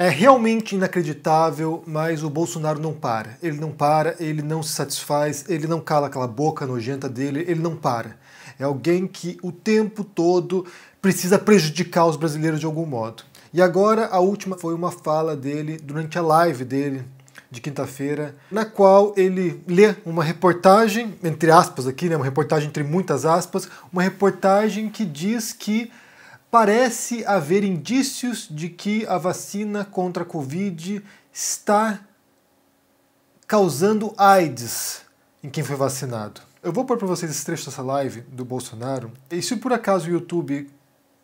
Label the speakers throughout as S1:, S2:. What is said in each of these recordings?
S1: É realmente inacreditável, mas o Bolsonaro não para. Ele não para, ele não se satisfaz, ele não cala aquela boca nojenta dele, ele não para. É alguém que o tempo todo precisa prejudicar os brasileiros de algum modo. E agora a última foi uma fala dele durante a live dele de quinta-feira, na qual ele lê uma reportagem, entre aspas aqui, né, uma reportagem entre muitas aspas, uma reportagem que diz que parece haver indícios de que a vacina contra a Covid está causando AIDS em quem foi vacinado. Eu vou pôr para vocês esse trecho dessa live do Bolsonaro, e se por acaso o YouTube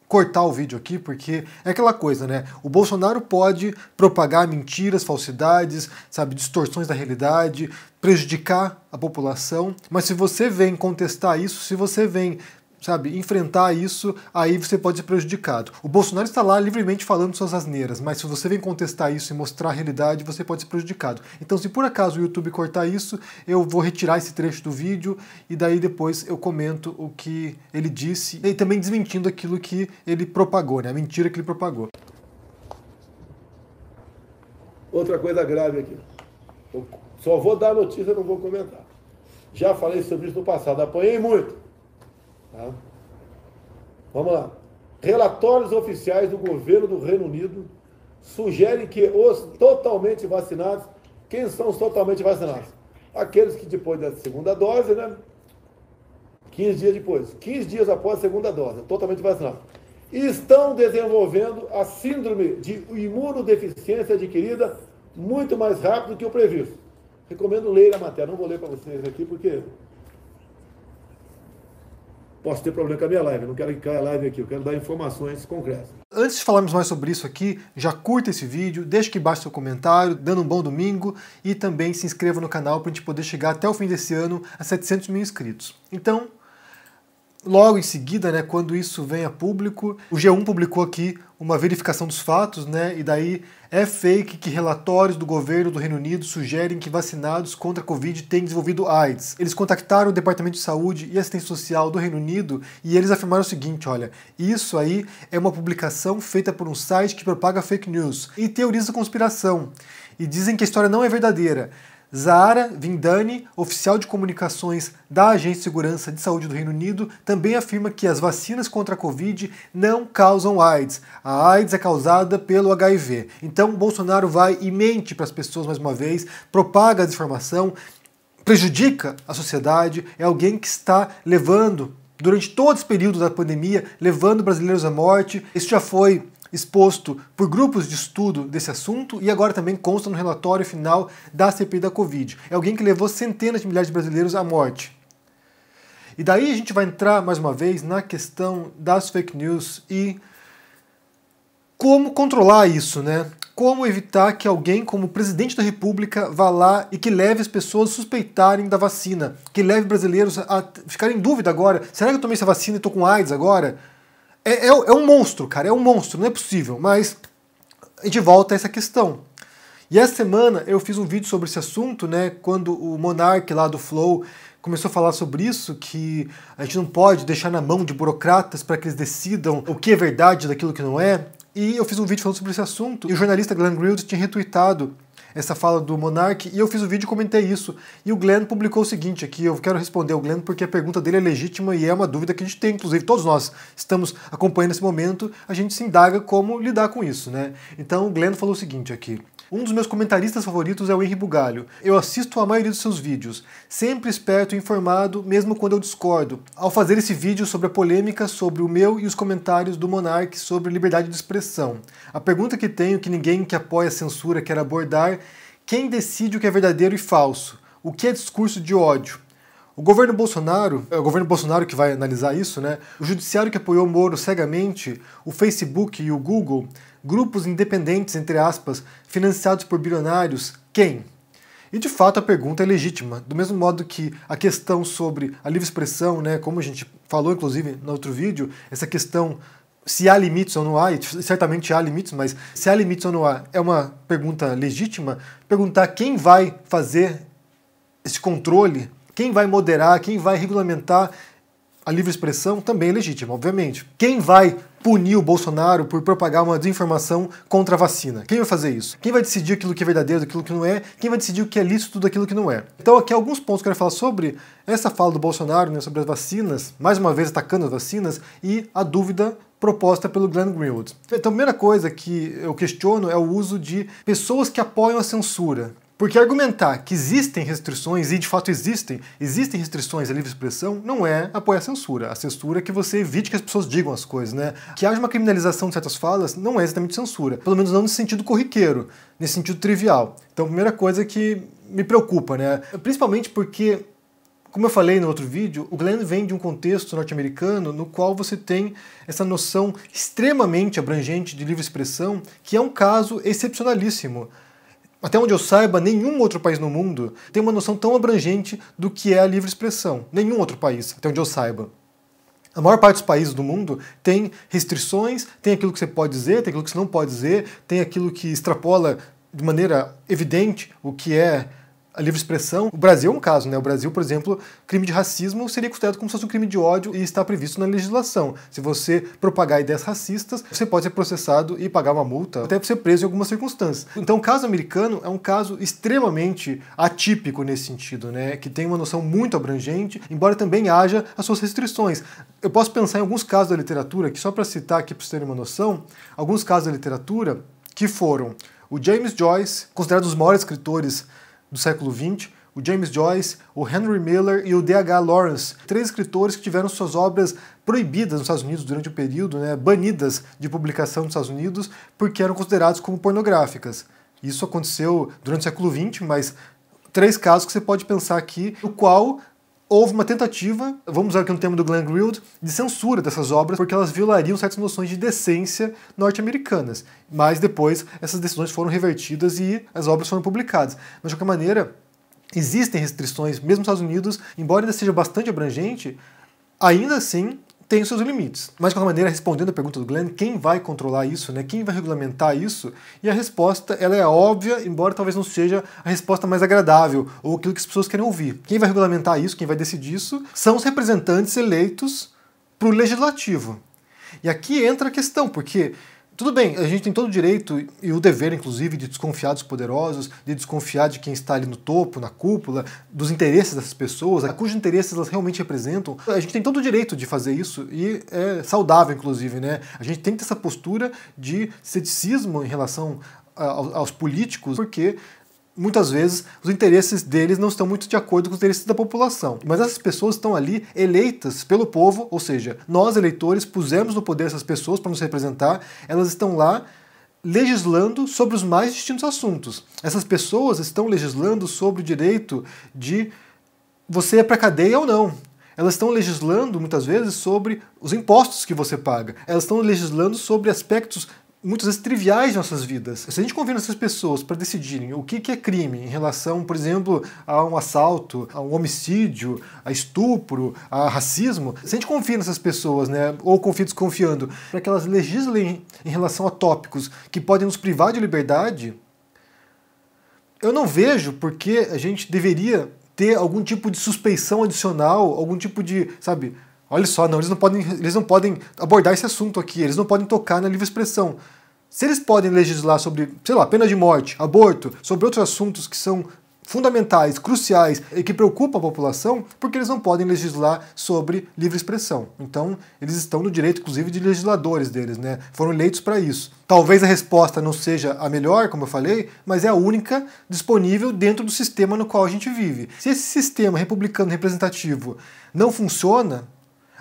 S1: cortar o vídeo aqui, porque é aquela coisa, né? O Bolsonaro pode propagar mentiras, falsidades, sabe, distorções da realidade, prejudicar a população, mas se você vem contestar isso, se você vem, sabe, enfrentar isso, aí você pode ser prejudicado. O Bolsonaro está lá livremente falando suas asneiras, mas se você vem contestar isso e mostrar a realidade, você pode ser prejudicado. Então, se por acaso o YouTube cortar isso, eu vou retirar esse trecho do vídeo e daí depois eu comento o que ele disse e também desmentindo aquilo que ele propagou, né? A mentira que ele propagou.
S2: Outra coisa grave aqui. Eu só vou dar notícia, não vou comentar. Já falei sobre isso no passado, apanhei muito. Tá? Vamos lá. Relatórios oficiais do governo do Reino Unido sugerem que os totalmente vacinados, quem são os totalmente vacinados? Aqueles que depois da segunda dose, né? 15 dias depois, 15 dias após a segunda dose, totalmente vacinados, estão desenvolvendo a síndrome de imunodeficiência adquirida muito mais rápido que o previsto. Recomendo ler a matéria, não vou ler para vocês aqui porque posso ter problema com a minha live, eu não quero que caia a live aqui, eu quero dar informações concretas.
S1: Antes de falarmos mais sobre isso aqui, já curta esse vídeo, deixa aqui embaixo seu comentário, dando um bom domingo, e também se inscreva no canal para a gente poder chegar até o fim desse ano a 700 mil inscritos. Então, logo em seguida, né, quando isso vem a público, o G1 publicou aqui uma verificação dos fatos, né, e daí é fake que relatórios do governo do Reino Unido sugerem que vacinados contra a Covid têm desenvolvido AIDS. Eles contactaram o Departamento de Saúde e Assistência Social do Reino Unido e eles afirmaram o seguinte, olha, isso aí é uma publicação feita por um site que propaga fake news e teoriza conspiração. E dizem que a história não é verdadeira. Zahra Vindani, oficial de comunicações da Agência de Segurança de Saúde do Reino Unido, também afirma que as vacinas contra a Covid não causam AIDS. A AIDS é causada pelo HIV. Então Bolsonaro vai e mente para as pessoas mais uma vez, propaga a desinformação, prejudica a sociedade, é alguém que está levando, durante todo esse período da pandemia, levando brasileiros à morte. Isso já foi exposto por grupos de estudo desse assunto e agora também consta no relatório final da CPI da Covid. É alguém que levou centenas de milhares de brasileiros à morte. E daí a gente vai entrar mais uma vez na questão das fake news e como controlar isso, né? Como evitar que alguém como o presidente da República vá lá e que leve as pessoas a suspeitarem da vacina, que leve brasileiros a ficarem em dúvida agora, será que eu tomei essa vacina e estou com AIDS agora? É um monstro, cara, é um monstro, não é possível, mas a gente volta a essa questão. E essa semana eu fiz um vídeo sobre esse assunto, né, quando o Monark lá do Flow começou a falar sobre isso, que a gente não pode deixar na mão de burocratas para que eles decidam o que é verdade daquilo que não é. E eu fiz um vídeo falando sobre esse assunto, e o jornalista Glenn Greenwald tinha retweetado essa fala do Monark, e eu fiz o vídeo e comentei isso. E o Glenn publicou o seguinte aqui, eu quero responder ao Glenn porque a pergunta dele é legítima e é uma dúvida que a gente tem, inclusive todos nós estamos acompanhando esse momento, a gente se indaga como lidar com isso, né? Então o Glenn falou o seguinte aqui: um dos meus comentaristas favoritos é o Henry Bugalho. Eu assisto a maioria dos seus vídeos, sempre esperto e informado, mesmo quando eu discordo. Ao fazer esse vídeo sobre a polêmica sobre o meu e os comentários do Monark sobre liberdade de expressão, a pergunta que tenho, que ninguém que apoia a censura quer abordar: quem decide o que é verdadeiro e falso? O que é discurso de ódio? O governo Bolsonaro, é o governo Bolsonaro que vai analisar isso, né? O judiciário que apoiou Moro cegamente, o Facebook e o Google, grupos independentes, entre aspas, financiados por bilionários, quem? E de fato a pergunta é legítima, do mesmo modo que a questão sobre a livre expressão, né, como a gente falou inclusive no outro vídeo, essa questão se há limites ou não há, e certamente há limites, mas se há limites ou não há, é uma pergunta legítima. Perguntar quem vai fazer esse controle, quem vai moderar, quem vai regulamentar a livre expressão também é legítima, obviamente. Quem vai punir o Bolsonaro por propagar uma desinformação contra a vacina? Quem vai fazer isso? Quem vai decidir aquilo que é verdadeiro daquilo que não é? Quem vai decidir o que é lícito daquilo que não é? Então aqui alguns pontos que eu quero falar sobre essa fala do Bolsonaro, né, sobre as vacinas, mais uma vez atacando as vacinas, e a dúvida proposta pelo Glenn Greenwald. Então a primeira coisa que eu questiono é o uso de pessoas que apoiam a censura. Porque argumentar que existem restrições, e de fato existem restrições à livre expressão, não é apoiar a censura. A censura é que você evite que as pessoas digam as coisas, né? Que haja uma criminalização de certas falas não é exatamente censura. Pelo menos não nesse sentido corriqueiro, nesse sentido trivial. Então a primeira coisa que me preocupa, né? Principalmente porque, como eu falei no outro vídeo, o Glenn vem de um contexto norte-americano no qual você tem essa noção extremamente abrangente de livre expressão, que é um caso excepcionalíssimo. Até onde eu saiba, nenhum outro país no mundo tem uma noção tão abrangente do que é a livre expressão. Nenhum outro país, até onde eu saiba. A maior parte dos países do mundo tem restrições, tem aquilo que você pode dizer, tem aquilo que você não pode dizer, tem aquilo que extrapola de maneira evidente o que é a livre expressão. O Brasil é um caso, né? O Brasil, por exemplo, crime de racismo seria considerado como se fosse um crime de ódio e está previsto na legislação. Se você propagar ideias racistas, você pode ser processado e pagar uma multa, até ser preso em algumas circunstâncias. Então o caso americano é um caso extremamente atípico nesse sentido, né? Que tem uma noção muito abrangente, embora também haja as suas restrições. Eu posso pensar em alguns casos da literatura, que só para citar aqui para vocês terem uma noção, alguns casos da literatura que foram o James Joyce, considerado um dos maiores escritores do século XX, o James Joyce, o Henry Miller e o D.H. Lawrence, 3 escritores que tiveram suas obras proibidas nos Estados Unidos durante o período, né, banidas de publicação nos Estados Unidos porque eram considerados como pornográficas. Isso aconteceu durante o século XX, mas 3 casos que você pode pensar aqui, no qual houve uma tentativa, vamos usar aqui no tema do Glenn Greenwald, de censura dessas obras, porque elas violariam certas noções de decência norte-americanas. Mas depois essas decisões foram revertidas e as obras foram publicadas. Mas de qualquer maneira, existem restrições, mesmo nos Estados Unidos, embora ainda seja bastante abrangente, ainda assim tem os seus limites. Mas de qualquer maneira, respondendo a pergunta do Glenn, quem vai controlar isso, né? Quem vai regulamentar isso? E a resposta, ela é óbvia, embora talvez não seja a resposta mais agradável, ou aquilo que as pessoas querem ouvir. Quem vai regulamentar isso, quem vai decidir isso, são os representantes eleitos para o legislativo. E aqui entra a questão, porque tudo bem, a gente tem todo o direito e o dever, inclusive, de desconfiar dos poderosos, de desconfiar de quem está ali no topo, na cúpula, dos interesses dessas pessoas, a cujos interesses elas realmente representam. A gente tem todo o direito de fazer isso e é saudável, inclusive, né? A gente tem que ter essa postura de ceticismo em relação aos políticos, porque muitas vezes os interesses deles não estão muito de acordo com os interesses da população. Mas essas pessoas estão ali eleitas pelo povo, ou seja, nós eleitores pusemos no poder essas pessoas para nos representar, elas estão lá legislando sobre os mais distintos assuntos. Essas pessoas estão legislando sobre o direito de você ir para a cadeia ou não. Elas estão legislando muitas vezes sobre os impostos que você paga. Elas estão legislando sobre aspectos muitas vezes triviais de nossas vidas. Se a gente confia nessas pessoas para decidirem o que é crime em relação, por exemplo, a um assalto, a um homicídio, a estupro, a racismo, se a gente confia nessas pessoas, né, ou confia desconfiando, para que elas legislem em relação a tópicos que podem nos privar de liberdade, eu não vejo porque a gente deveria ter algum tipo de suspeição adicional, algum tipo de, sabe, olha só, não, eles não podem abordar esse assunto aqui, eles não podem tocar na livre expressão. Se eles podem legislar sobre, sei lá, pena de morte, aborto, sobre outros assuntos que são fundamentais, cruciais e que preocupam a população, porque eles não podem legislar sobre livre expressão. Então, eles estão no direito, inclusive, de legisladores deles, né? Foram eleitos para isso. Talvez a resposta não seja a melhor, como eu falei, mas é a única disponível dentro do sistema no qual a gente vive. Se esse sistema republicano representativo não funciona,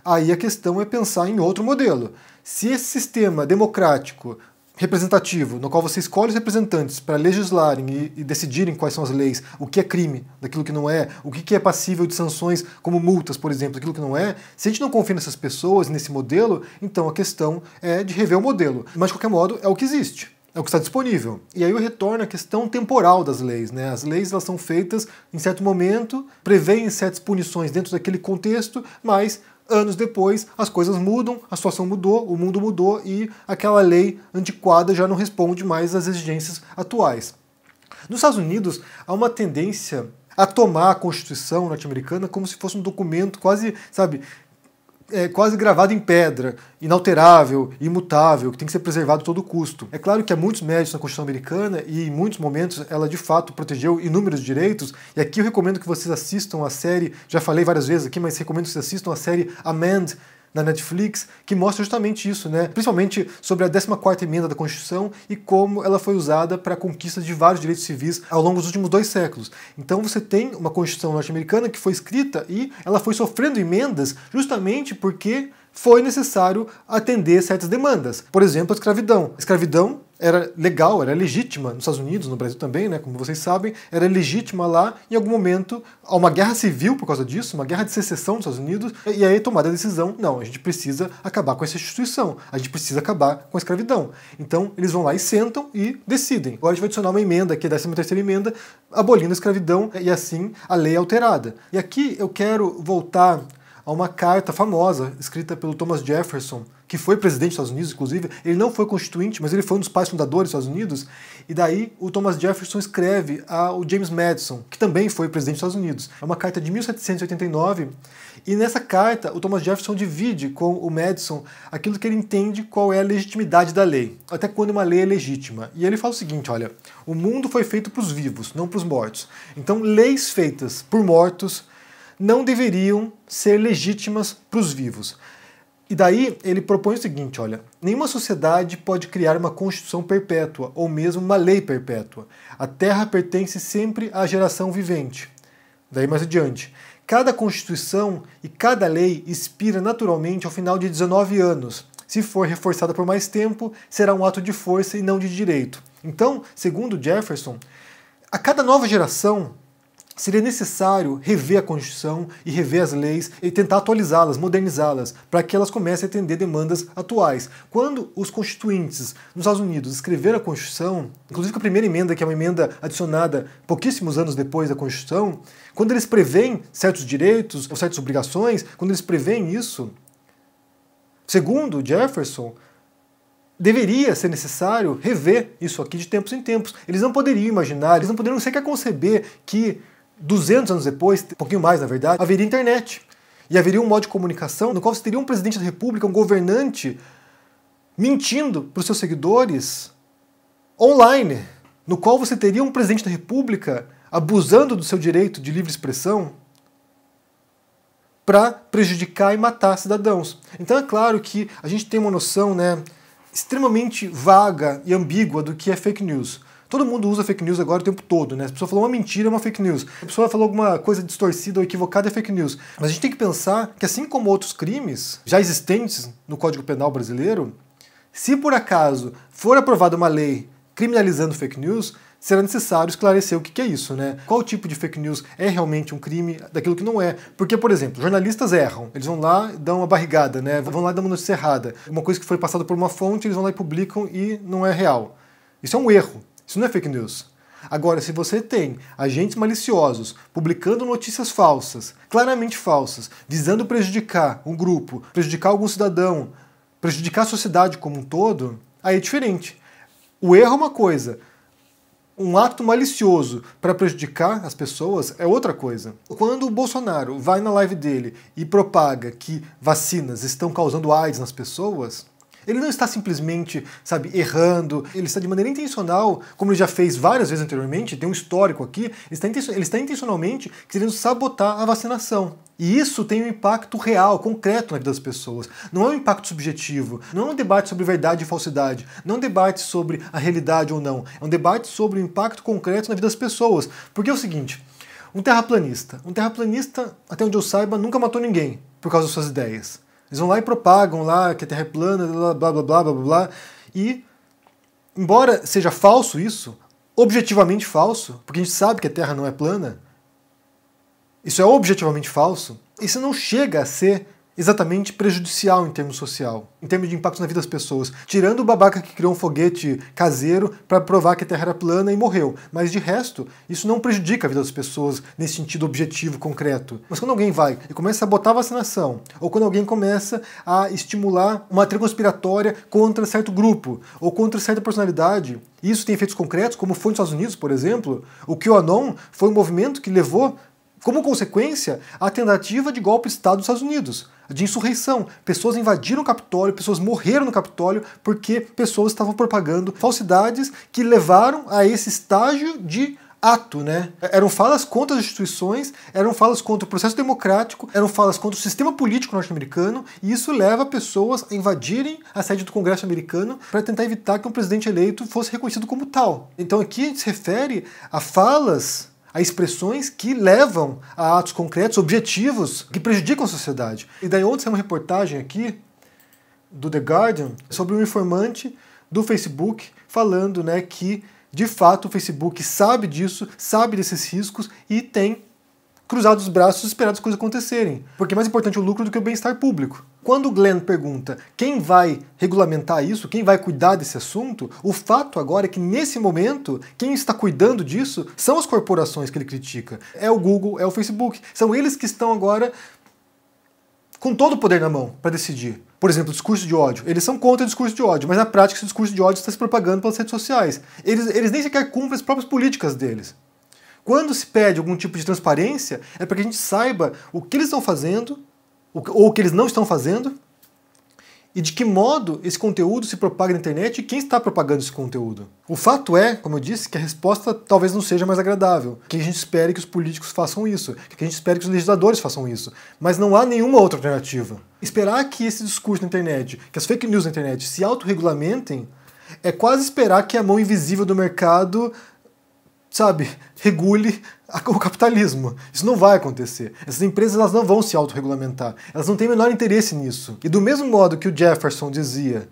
S1: aí a questão é pensar em outro modelo. Se esse sistema democrático, representativo, no qual você escolhe os representantes para legislarem e decidirem quais são as leis, o que é crime, daquilo que não é, o que é passível de sanções como multas, por exemplo, daquilo que não é, se a gente não confia nessas pessoas, nesse modelo, então a questão é de rever o modelo. Mas, de qualquer modo, é o que existe. É o que está disponível. E aí eu retorno à questão temporal das leis, né? As leis elas são feitas em certo momento, prevêem certas punições dentro daquele contexto, mas anos depois as coisas mudam, a situação mudou, o mundo mudou e aquela lei antiquada já não responde mais às exigências atuais. Nos Estados Unidos há uma tendência a tomar a Constituição norte-americana como se fosse um documento quase, sabe, quase gravado em pedra, inalterável, imutável, que tem que ser preservado a todo custo. É claro que há muitos méritos na Constituição americana e em muitos momentos ela de fato protegeu inúmeros direitos, e aqui eu recomendo que vocês assistam a série, já falei várias vezes aqui, mas recomendo que vocês assistam a série Amend, na Netflix, que mostra justamente isso, né? Principalmente sobre a 14ª emenda da Constituição e como ela foi usada para a conquista de vários direitos civis ao longo dos últimos 2 séculos. Então você tem uma Constituição norte-americana que foi escrita e ela foi sofrendo emendas justamente porque foi necessário atender certas demandas. Por exemplo, a escravidão. A escravidão era legal, era legítima nos Estados Unidos, no Brasil também, né, como vocês sabem, era legítima lá. Em algum momento, há uma guerra civil por causa disso, uma guerra de secessão nos Estados Unidos, e aí tomada a decisão, não, a gente precisa acabar com essa instituição, a gente precisa acabar com a escravidão. Então, eles vão lá e sentam e decidem. Agora a gente vai adicionar uma emenda, que é a 13ª emenda, abolindo a escravidão, e assim a lei é alterada. E aqui eu quero voltar a uma carta famosa, escrita pelo Thomas Jefferson, que foi presidente dos Estados Unidos, inclusive. Ele não foi constituinte, mas ele foi um dos pais fundadores dos Estados Unidos. E daí o Thomas Jefferson escreve ao James Madison, que também foi presidente dos Estados Unidos. É uma carta de 1789, e nessa carta o Thomas Jefferson divide com o Madison aquilo que ele entende qual é a legitimidade da lei, até quando uma lei é legítima. E ele fala o seguinte, olha, o mundo foi feito para os vivos, não para os mortos. Então leis feitas por mortos não deveriam ser legítimas para os vivos. E daí ele propõe o seguinte, olha, nenhuma sociedade pode criar uma constituição perpétua, ou mesmo uma lei perpétua. A terra pertence sempre à geração vivente. Daí mais adiante, cada constituição e cada lei expira naturalmente ao final de 19 anos. Se for reforçada por mais tempo, será um ato de força e não de direito. Então, segundo Jefferson, a cada nova geração seria necessário rever a Constituição e rever as leis e tentar atualizá-las, modernizá-las, para que elas comecem a atender demandas atuais. Quando os constituintes nos Estados Unidos escreveram a Constituição, inclusive com a primeira emenda, que é uma emenda adicionada pouquíssimos anos depois da Constituição, quando eles preveem certos direitos ou certas obrigações, quando eles preveem isso, segundo Jefferson, deveria ser necessário rever isso aqui de tempos em tempos. Eles não poderiam imaginar, eles não poderiam sequer conceber que 200 anos depois, um pouquinho mais na verdade, haveria internet. E haveria um modo de comunicação no qual você teria um presidente da República, um governante, mentindo para os seus seguidores online, no qual você teria um presidente da República abusando do seu direito de livre expressão para prejudicar e matar cidadãos. Então é claro que a gente tem uma noção, né, extremamente vaga e ambígua do que é fake news. Todo mundo usa fake news agora o tempo todo, né? Se a pessoa falou uma mentira, é uma fake news. A pessoa falou alguma coisa distorcida ou equivocada, é fake news. Mas a gente tem que pensar que, assim como outros crimes já existentes no Código Penal brasileiro, se por acaso for aprovada uma lei criminalizando fake news, será necessário esclarecer o que é isso, né? Qual tipo de fake news é realmente um crime, daquilo que não é. Porque, por exemplo, jornalistas erram. Eles vão lá e dão uma barrigada, né? Vão lá e dão uma notícia errada. Uma coisa que foi passada por uma fonte, eles vão lá e publicam e não é real. Isso é um erro. Isso não é fake news. Agora, se você tem agentes maliciosos publicando notícias falsas, claramente falsas, visando prejudicar um grupo, prejudicar algum cidadão, prejudicar a sociedade como um todo, aí é diferente. O erro é uma coisa. Um ato malicioso para prejudicar as pessoas é outra coisa. Quando o Bolsonaro vai na live dele e propaga que vacinas estão causando AIDS nas pessoas, ele não está simplesmente, sabe, errando, ele está de maneira intencional, como ele já fez várias vezes anteriormente, tem um histórico aqui, ele está intencionalmente querendo sabotar a vacinação. E isso tem um impacto real, concreto na vida das pessoas. Não é um impacto subjetivo, não é um debate sobre verdade e falsidade, não é um debate sobre a realidade ou não, é um debate sobre o impacto concreto na vida das pessoas. Porque é o seguinte, um terraplanista, até onde eu saiba, nunca matou ninguém por causa das suas ideias. Eles vão lá e propagam lá que a Terra é plana, blá blá blá blá blá blá, e embora seja falso isso, objetivamente falso, porque a gente sabe que a Terra não é plana, isso é objetivamente falso, isso não chega a ser exatamente prejudicial em termos social, em termos de impacto na vida das pessoas. Tirando o babaca que criou um foguete caseiro para provar que a Terra era plana e morreu. Mas de resto, isso não prejudica a vida das pessoas nesse sentido objetivo, concreto. Mas quando alguém vai e começa a botar a vacinação, ou quando alguém começa a estimular uma teoria conspiratória contra certo grupo, ou contra certa personalidade, isso tem efeitos concretos, como foi nos Estados Unidos, por exemplo, o QAnon foi um movimento que levou Como consequência, a tentativa de golpe de Estado dos Estados Unidos, de insurreição. Pessoas invadiram o Capitólio, pessoas morreram no Capitólio porque pessoas estavam propagando falsidades que levaram a esse estágio de ato, né? Eram falas contra as instituições, eram falas contra o processo democrático, eram falas contra o sistema político norte-americano, e isso leva pessoas a invadirem a sede do Congresso americano para tentar evitar que um presidente eleito fosse reconhecido como tal. Então aqui a gente se refere a falas, a expressões que levam a atos concretos, objetivos, que prejudicam a sociedade. E daí ontem saiu uma reportagem aqui do The Guardian sobre um informante do Facebook falando, né, que de fato o Facebook sabe disso, sabe desses riscos e tem cruzado os braços e esperado as coisas acontecerem. Porque é mais importante o lucro do que o bem-estar público. Quando o Glenn pergunta quem vai regulamentar isso, quem vai cuidar desse assunto, o fato agora é que nesse momento, quem está cuidando disso são as corporações que ele critica. É o Google, é o Facebook. São eles que estão agora com todo o poder na mão para decidir. Por exemplo, discurso de ódio. Eles são contra o discurso de ódio, mas na prática esse discurso de ódio está se propagando pelas redes sociais. Eles nem sequer cumprem as próprias políticas deles. Quando se pede algum tipo de transparência, é para que a gente saiba o que eles estão fazendo, ou o que eles não estão fazendo, e de que modo esse conteúdo se propaga na internet e quem está propagando esse conteúdo. O fato é, como eu disse, que a resposta talvez não seja mais agradável, que a gente espere que os políticos façam isso, que a gente espere que os legisladores façam isso, mas não há nenhuma outra alternativa. Esperar que esse discurso na internet, que as fake news na internet se autorregulamentem, é quase esperar que a mão invisível do mercado, sabe, regule o capitalismo. Isso não vai acontecer. Essas empresas elas não vão se autorregulamentar. Elas não têm o menor interesse nisso. E do mesmo modo que o Jefferson dizia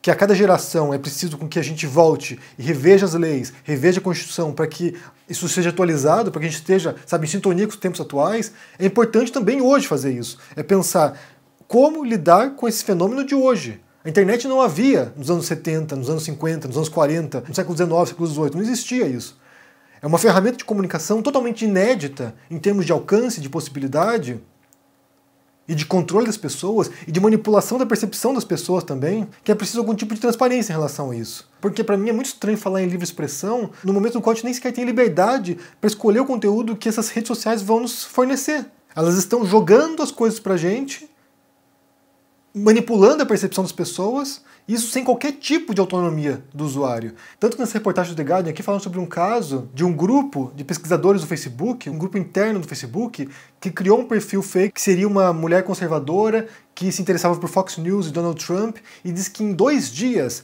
S1: que a cada geração é preciso com que a gente volte e reveja as leis, reveja a Constituição para que isso seja atualizado, para que a gente esteja, sabe, em sintonia com os tempos atuais, é importante também hoje fazer isso. É pensar como lidar com esse fenômeno de hoje. A internet não havia nos anos 70, nos anos 50, nos anos 40, no século XIX, século XVIII. Não existia isso. É uma ferramenta de comunicação totalmente inédita em termos de alcance, de possibilidade e de controle das pessoas e de manipulação da percepção das pessoas também, que é preciso algum tipo de transparência em relação a isso. Porque para mim é muito estranho falar em livre expressão no momento no qual a gente nem sequer tem liberdade para escolher o conteúdo que essas redes sociais vão nos fornecer. Elas estão jogando as coisas pra gente, manipulando a percepção das pessoas, isso sem qualquer tipo de autonomia do usuário. Tanto que nessa reportagem do The Guardian aqui falam sobre um caso de um grupo de pesquisadores do Facebook, um grupo interno do Facebook, que criou um perfil fake que seria uma mulher conservadora que se interessava por Fox News e Donald Trump, e diz que em dois dias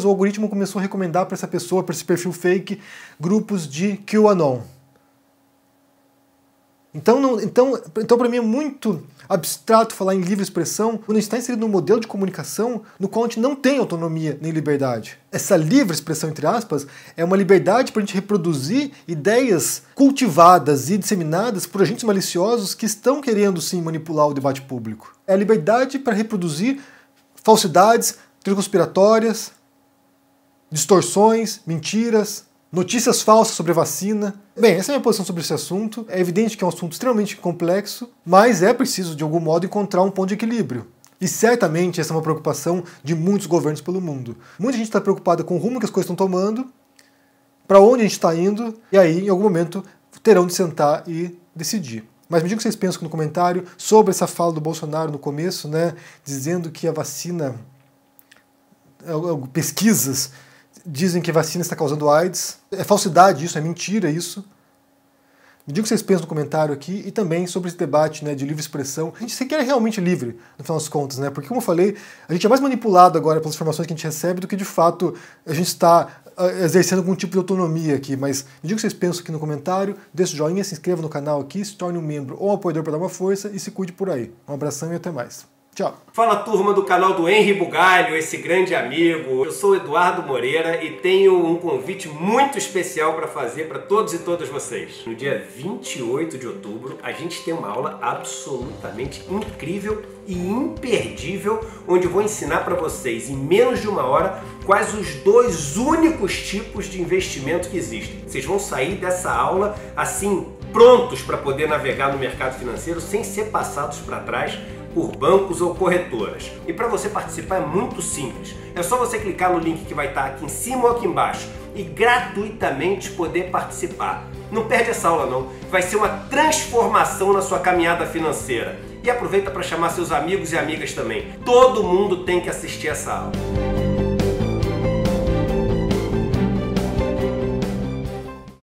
S1: o algoritmo começou a recomendar para essa pessoa, para esse perfil fake, grupos de QAnon. Então para mim é muito abstrato falar em livre expressão quando a gente está inserido num modelo de comunicação no qual a gente não tem autonomia nem liberdade. Essa livre expressão, entre aspas, é uma liberdade para a gente reproduzir ideias cultivadas e disseminadas por agentes maliciosos que estão querendo sim manipular o debate público. É a liberdade para reproduzir falsidades, teorias conspiratórias, distorções, mentiras, notícias falsas sobre a vacina. Bem, essa é a minha posição sobre esse assunto. É evidente que é um assunto extremamente complexo, mas é preciso, de algum modo, encontrar um ponto de equilíbrio. E certamente essa é uma preocupação de muitos governos pelo mundo. Muita gente está preocupada com o rumo que as coisas estão tomando, para onde a gente está indo, e aí, em algum momento, terão de sentar e decidir. Mas me diga o que vocês pensam aqui no comentário sobre essa fala do Bolsonaro no começo, né, dizendo que a vacina, pesquisas dizem que a vacina está causando AIDS. É falsidade isso, é mentira isso. Me diga o que vocês pensam no comentário aqui e também sobre esse debate, né, de livre expressão. A gente sequer é realmente livre, no final das contas, né? Porque, como eu falei, a gente é mais manipulado agora pelas informações que a gente recebe do que, de fato, a gente está exercendo algum tipo de autonomia aqui. Mas me diga o que vocês pensam aqui no comentário, deixa o joinha, se inscreva no canal aqui, se torne um membro ou um apoiador para dar uma força e se cuide por aí. Um abração e até mais. Tchau.
S3: Fala, turma do canal do Henry Bugalho, esse grande amigo. Eu sou o Eduardo Moreira e tenho um convite muito especial para fazer para todos e todas vocês. No dia 28 de outubro, a gente tem uma aula absolutamente incrível e imperdível, onde eu vou ensinar para vocês, em menos de uma hora, quais os dois únicos tipos de investimento que existem. Vocês vão sair dessa aula assim, prontos para poder navegar no mercado financeiro sem ser passados para trás por bancos ou corretoras. E para você participar é muito simples. É só você clicar no link que vai estar aqui em cima ou aqui embaixo e gratuitamente poder participar. Não perde essa aula não, vai ser uma transformação na sua caminhada financeira. E aproveita para chamar seus amigos e amigas também. Todo mundo tem que assistir essa aula.